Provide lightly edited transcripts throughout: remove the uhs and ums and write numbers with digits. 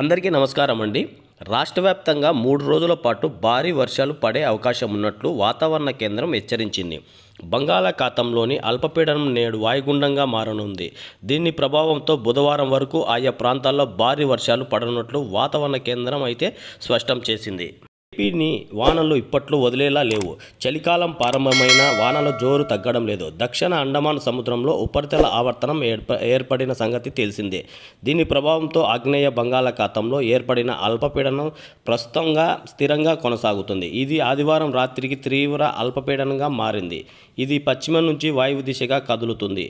అందరికీ నమస్కారం అండి. రాష్ట్ర వ్యాప్తంగా 3 రోజుల పాటు భారీ వర్షాలు పడే అవకాశం ఉన్నట్లు వాతావరణ కేంద్రం హెచ్చరించింది. బంగాళాఖాతంలోని అల్పపీడనం నేడు వాయుగుండంగా మారనుంది. దీని ప్రభావంతో బుధవారం వరకు ఆయా ప్రాంతాల్లో భారీ వర్షాలు పడనున్నట్లు వాతావరణ కేంద్రం అయితే స్పష్టం చేసింది. ఏపీని వానలు ఇప్పట్లో వదిలేలా లేవు. చలికాలం ప్రారంభమైన వానల జోరు తగ్గడం లేదు. దక్షిణ అండమాన్ సముద్రంలో ఉపరితల ఆవర్తనం ఏర్పడిన సంగతి తెలిసిందే. దీని ప్రభావంతో ఆగ్నేయ బంగాళాఖాతంలో ఏర్పడిన అల్పపీడనం ప్రస్తుతంగా స్థిరంగా కొనసాగుతుంది. ఇది ఆదివారం రాత్రికి తీవ్ర అల్పపీడనంగా మారింది. ఇది పశ్చిమ నుంచి వాయువ్య దిశగా కదులుతుంది.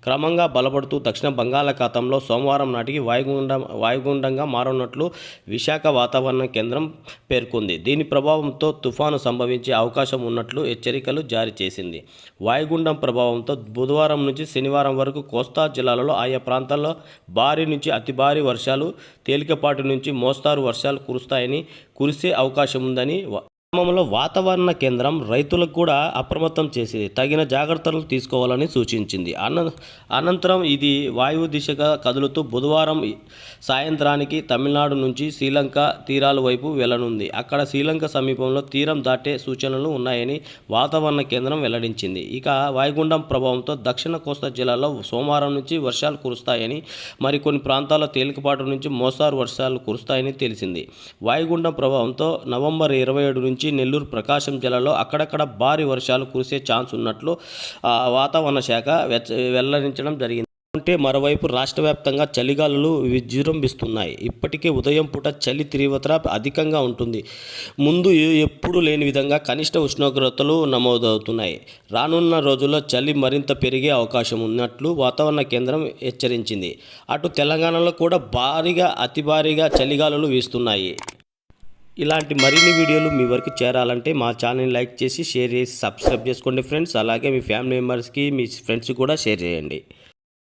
క్రమంగా బలపడుతూ దక్షిణ బంగాళాఖాతంలో సోమవారం నాటికి వాయుగుండంగా మారనున్నట్లు విశాఖ వాతావరణ కేంద్రం పేర్కొంది. దీని ప్రభావంతో తుఫాను సంభవించే అవకాశం ఉన్నట్లు హెచ్చరికలు జారీ చేసింది. వాయుగుండం ప్రభావంతో బుధవారం నుంచి శనివారం వరకు కోస్తా జిల్లాలలో ఆయా ప్రాంతాల్లో భారీ నుంచి అతి భారీ వర్షాలు, తేలికపాటి నుంచి మోస్తారు వర్షాలు కురిసే అవకాశం ఉందని గ్రామంలో వాతావరణ కేంద్రం రైతులకు కూడా అప్రమత్తం చేసి తగిన జాగ్రత్తలు తీసుకోవాలని సూచించింది. అనంతరం ఇది వాయువు దిశగా కదులుతూ బుధవారం సాయంత్రానికి తమిళనాడు నుంచి శ్రీలంక తీరాల వైపు వెళ్లనుంది. అక్కడ శ్రీలంక సమీపంలో తీరం దాటే సూచనలు ఉన్నాయని వాతావరణ కేంద్రం వెల్లడించింది. ఇక వాయుగుండం ప్రభావంతో దక్షిణ కోస్తా జిల్లాలో సోమవారం నుంచి వర్షాలు కురుస్తాయని, మరికొన్ని ప్రాంతాల్లో తేలికపాటు నుంచి మోస్తారు వర్షాలు కురుస్తాయని తెలిసింది. వాయుగుండం ప్రభావంతో నవంబర్ 27 నుంచి నెల్లూరు, ప్రకాశం జిల్లాలో అక్కడక్కడ భారీ వర్షాలు కురిసే ఛాన్స్ ఉన్నట్లు వాతావరణ శాఖ వెల్లడించడం జరిగింది. అంటే మరోవైపు రాష్ట్ర వ్యాప్తంగా చలిగాలులు విజృంభిస్తున్నాయి. ఇప్పటికే ఉదయం పూట చలి తీవ్రత అధికంగా ఉంటుంది. ముందు ఎప్పుడు లేని విధంగా కనిష్ట ఉష్ణోగ్రతలు నమోదవుతున్నాయి. రానున్న రోజుల్లో చలి మరింత పెరిగే అవకాశం ఉన్నట్లు వాతావరణ కేంద్రం హెచ్చరించింది. అటు తెలంగాణలో కూడా అతి భారీగా చలిగాలులు వీస్తున్నాయి. ఇలాంటి మరిన్ని వీడియోలు మీ వరకు చేరాలంటే మా ఛానల్ని లైక్ చేసి, షేర్ చేసి, సబ్స్క్రైబ్ చేసుకోండి ఫ్రెండ్స్. అలాగే మీ ఫ్యామిలీ మెంబర్స్కి, మీ ఫ్రెండ్స్కి కూడా షేర్ చేయండి.